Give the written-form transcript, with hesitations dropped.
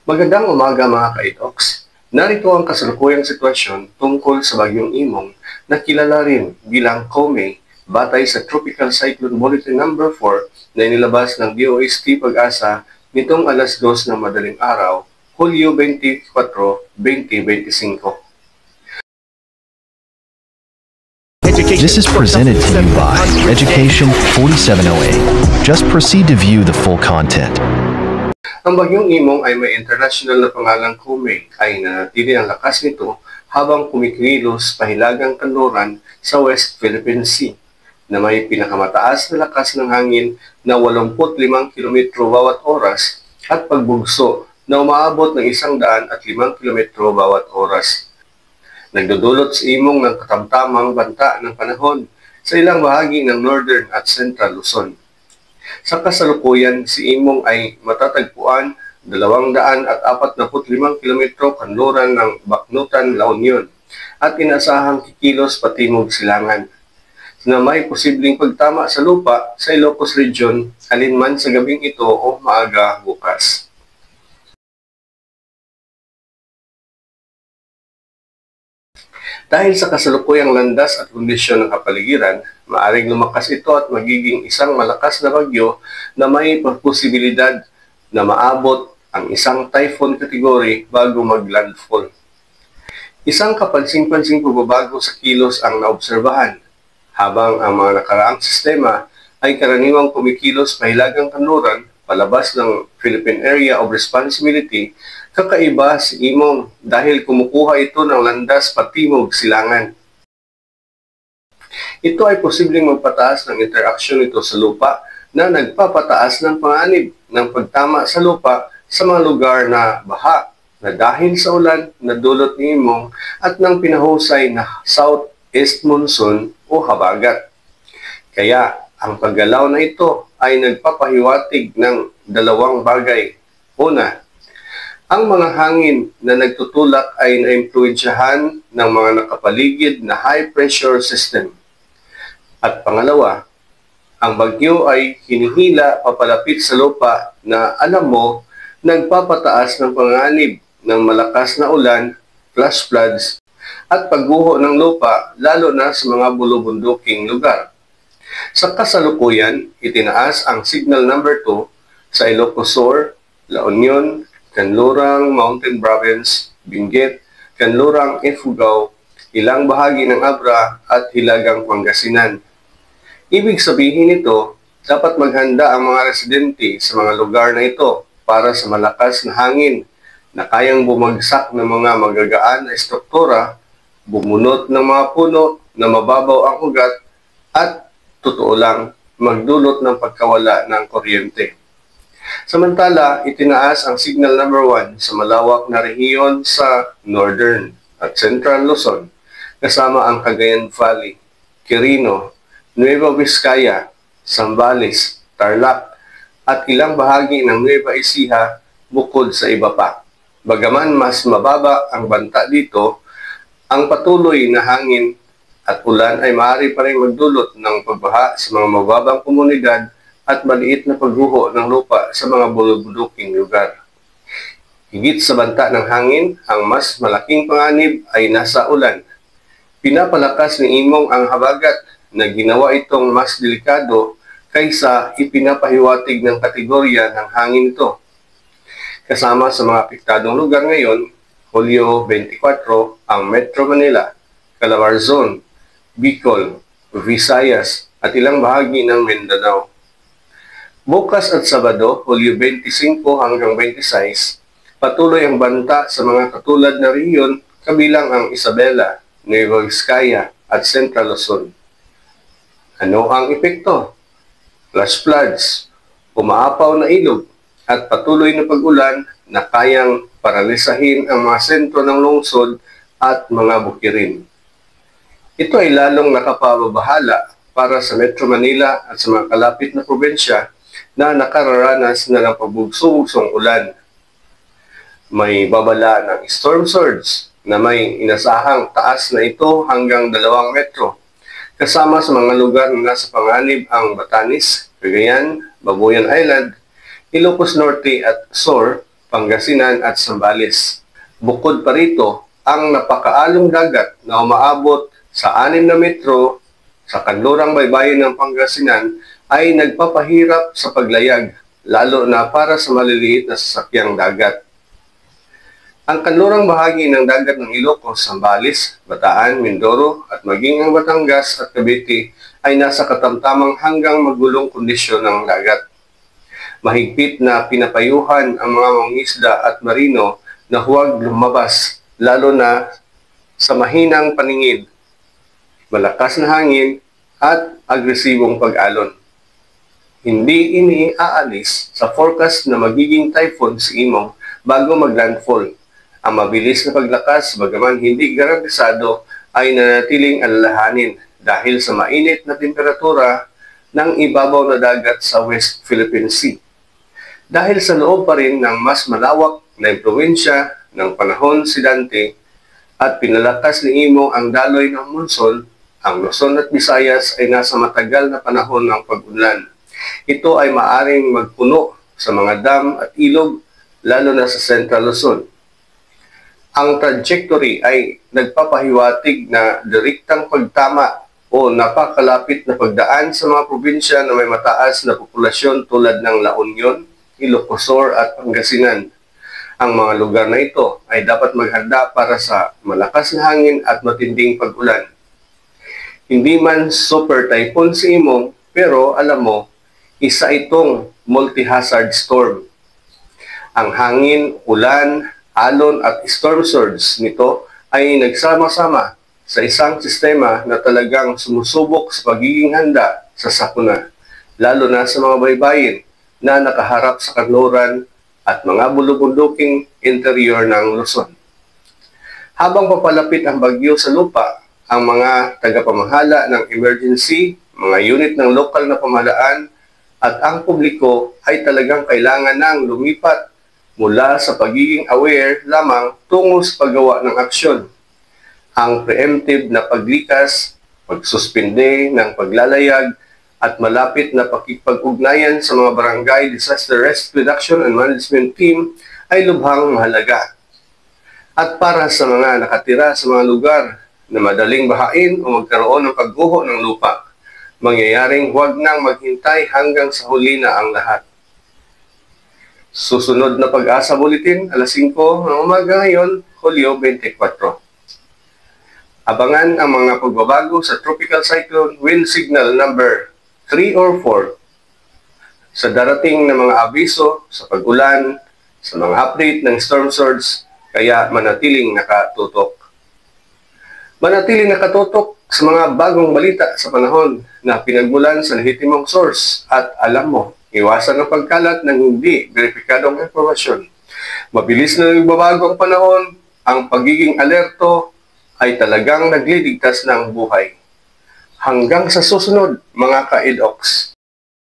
Magandang umaga mga ka-itoks. Narito ang kasalukuyang sitwasyon tungkol sa Bagyong Imong na kilala rin bilang Kome batay sa Tropical Cyclone Bulletin No. 4 na inilabas ng DOST Pag-asa nitong alas 2 ng madaling araw, Hulyo 24, 2025. This is presented to you by Education 4708. Just proceed to view the full content. Ang Bagyong Imong ay may international na pangalang Kome ay nanatili ang lakas nito habang kumikilos pahilagang kanluran sa West Philippine Sea na may pinakamataas na lakas ng hangin na 85 km bawat oras at pagbugso na umaabot ng 105 km bawat oras. Nagdudulot si Imong ng katamtamang banta ng panahon sa ilang bahagi ng Northern at Central Luzon. Sa kasalukuyan, si Imong ay matatagpuan 245 km kanluran ng Baknutan, La Union at inaasahang kikilos patimog silangan na may posibleng pagtama sa lupa sa Ilocos Region alinman sa gabing ito o maaga bukas. Dahil sa kasalukuyang landas at kondisyon ng kapaligiran, maaring lumakas ito at magiging isang malakas na bagyo na may posibilidad na maabot ang isang typhoon category bago mag-landfall. Isang kapansin-pansing pagbabago sa kilos ang naobserbahan, habang ang mga nakaraang sistema ay karaniwang kumikilos pahilagang kanluran palabas ng Philippine Area of Responsibility. Kakaiba si Imong dahil kumukuha ito ng landas patimog silangan. Ito ay posibleng magpataas ng interaksyon nito sa lupa na nagpapataas ng panganib ng pagtama sa lupa sa mga lugar na baha na dahil sa ulan na dulot ni Imong at ng pinahusay na southeast monsoon o habagat. Kaya ang paggalaw na ito ay nagpapahiwatig ng dalawang bagay. Una, ang mga hangin na nagtutulak ay naimpluwensyahan ng mga nakapaligid na high-pressure system. At pangalawa, ang bagyo ay hinihila papalapit sa lupa na alam mo, nagpapataas ng panganib ng malakas na ulan, flash floods, at pagguho ng lupa lalo na sa mga bulubunduking lugar. Sa kasalukuyan, itinaas ang Signal No. 2 sa Ilocos Sur, La Union, Kanlurang Mountain Province, Benguet, Kanlurang Ifugao, ilang bahagi ng Abra at Hilagang Pangasinan. Ibig sabihin nito, dapat maghanda ang mga residente sa mga lugar na ito para sa malakas na hangin na kayang bumagsak ng mga magagaan na estruktura, bumunot ng mga puno na mababaw ang ugat at totoo lang magdulot ng pagkawala ng kuryente. Samantala, itinaas ang Signal No. 1 sa malawak na rehiyon sa Northern at Central Luzon, kasama ang Cagayan Valley, Quirino, Nueva Vizcaya, Zambales, Tarlac, at ilang bahagi ng Nueva Ecija bukod sa iba pa. Bagaman mas mababa ang banta dito, ang patuloy na hangin at ulan ay maaari pa rin magdulot ng pagbaha sa mga mababang komunidad at maliit na pagguho ng lupa sa mga bulubuduking lugar. Higit sa banta ng hangin, ang mas malaking panganib ay nasa ulan. Pinapalakas ni Imong ang habagat na ginawa itong mas delikado kaysa ipinapahiwatig ng kategorya ng hangin ito. Kasama sa mga apektadong lugar ngayon, Hulyo 24, ang Metro Manila, Calabarzon, Bicol, Visayas at ilang bahagi ng Mindanao. Bukas at Sabado, Hulyo 25 hanggang 26, patuloy ang banta sa mga katulad na rehiyon kabilang ang Isabela, Nueva Vizcaya at Central Luzon. Ano ang epekto? Flash floods, umaapaw na ilog at patuloy na pag-ulan na kayang paralisahin ang mga sentro ng lungsod at mga bukirin. Ito ay lalong nakapababahala para sa Metro Manila at sa mga kalapit na probensya na nakararanas na ng pabugso-bugsong ulan. May babala ng storm surge na may inasahang taas na ito hanggang 2 metro. Kasama sa mga lugar na nasa panganib ang Batanes, Cagayan, Babuyan Island, Ilocos Norte at Sur, Pangasinan at Zambales. Bukod pa rito, ang napakaalong dagat na umaabot sa 6 na metro sa kanlurang baybayin ng Pangasinan ay nagpapahirap sa paglayag, lalo na para sa maliliit na sasakyang dagat. Ang kanlurang bahagi ng dagat ng Ilocos, Zambales, Bataan, Mindoro at maging ang Batangas at Cavite ay nasa katamtamang hanggang magulong kondisyon ng dagat. Mahigpit na pinapayuhan ang mga mangingisda at marino na huwag lumabas, lalo na sa mahinang paningid, malakas na hangin at agresibong pag-alon. Hindi iniaalis sa forecast na magiging typhoon si Imong bago maglandfall. Ang mabilis na paglakas, bagaman hindi garantisado, ay nanatiling alalahanin dahil sa mainit na temperatura ng ibabaw na dagat sa West Philippine Sea. Dahil sa loob pa rin ng mas malawak na impluwensya ng panahon sidante at pinalakas ni Imong ang daloy ng monson, ang Luzon at Visayas ay nasa matagal na panahon ng pag-unlan. Ito ay maaring magpuno sa mga dam at ilog, lalo na sa Central Luzon. Ang trajectory ay nagpapahiwatig na direktang pagtama o napakalapit na pagdaan sa mga probinsya na may mataas na populasyon tulad ng La Union, Ilocos Sur at Pangasinan. Ang mga lugar na ito ay dapat maghanda para sa malakas na hangin at matinding pag-ulan. Hindi man super typhoon si Imong, pero alam mo, isa itong multi-hazard storm. Ang hangin, ulan, alon at storm surge nito ay nagsama-sama sa isang sistema na talagang sumusubok sa pagiging handa sa sakuna, lalo na sa mga baybayin na nakaharap sa kanluran at mga bulubunduking interior ng Luzon. Habang papalapit ang bagyo sa lupa, ang mga tagapamahala ng emergency, mga unit ng lokal na pamahalaan at ang publiko ay talagang kailangan ng lumipat mula sa pagiging aware lamang tungo sa paggawa ng aksyon. Ang preemptive na paglikas, pagsuspinde ng paglalayag, at malapit na pakikipag-ugnayan sa mga barangay Disaster Risk Reduction and Management Team ay lubhang mahalaga. At para sa mga nakatira sa mga lugar na madaling bahain o magkaroon ng pagguho ng lupa, mangyayaring huwag nang maghintay hanggang sa huli na ang lahat. Susunod na Pag-asa Bulletin, alas 5 ng umaga ngayon, Hulyo 24. Abangan ang mga pagbabago sa Tropical Cyclone Wind Signal number 3 or 4 sa darating na mga abiso sa pag-ulan, sa mga update ng storm surge, kaya manatiling nakatutok. Manatiling nakatutok sa mga bagong balita sa panahon na pinagmulan sa lehitimong source at alam mo, iwasan ang pagkalat ng hindi beripikadong impormasyon. Mabilis na nagbabago ang panahon, ang pagiging alerto ay talagang nagliligtas ng buhay. Hanggang sa susunod, mga ka-EDOX.